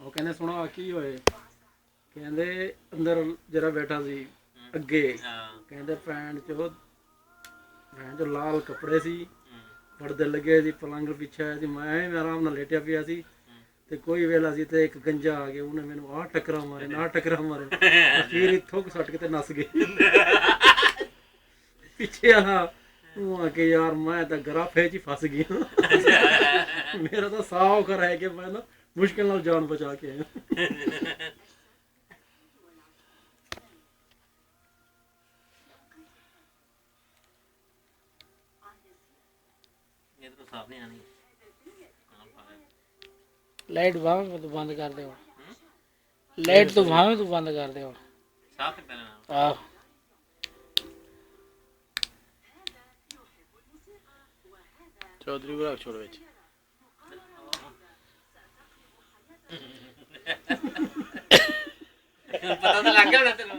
ਉਹ ਕਹਿੰਦੇ ਸੁਣਾ ਕੀ ਹੋਏ, ਕਹਿੰਦੇ ਅੰਦਰ ਜਰਾ ਬੈਠਾ ਸੀ ਅੱਗੇ, ਕਹਿੰਦੇ ਭੈਣ ਚੋ ਲਾਲ ਕੱਪੜੇ ਸੀ, ਪਰਦੇ ਲੱਗੇ ਸੀ, ਪਲੰਗ ਪਿੱਛੇ ਆਇਆ ਸੀ, ਮੈਂ ਆਰਾਮ ਨਾਲ ਲੇਟਿਆ ਪਿਆ ਸੀ ਤੇ ਕੋਈ ਵੇਲਾ ਸੀ ਤੇ ਇੱਕ ਗੰਜਾ ਆ ਗਿਆ, ਉਹਨੇ ਮੈਨੂੰ ਆਹ ਟੱਕਰਾਂ ਮਾਰੇ ਫਿਰ ਇੱਥੋਂ ਸੱਟ ਕੇ ਤੇ ਨੱਸ ਗਏ ਪਿੱਛੇ ਆ ਉਹ ਆ ਕੇ ਯਾਰ ਮੈਂ ਤਾਂ ਗਰਾਫੇ 'ਚ ਹੀ ਫਸ ਗਿਆ ਮੇਰਾ ਤਾਂ ਸਾਹ ਔਖਾ ਰਹਿ ਗਿਆ, ਮੈਂ ਨਾ ਮੁਸ਼ਕਿਲ ਨਾਲ ਜਾਨ ਬਚਾ ਕੇ ਆਇਆ लाइट भावे तो बंद कर दो, लाइट तो भावे तो बंद कर दो। चौधरी को रख छोड़ बेच पता तो लग गया ना तेरे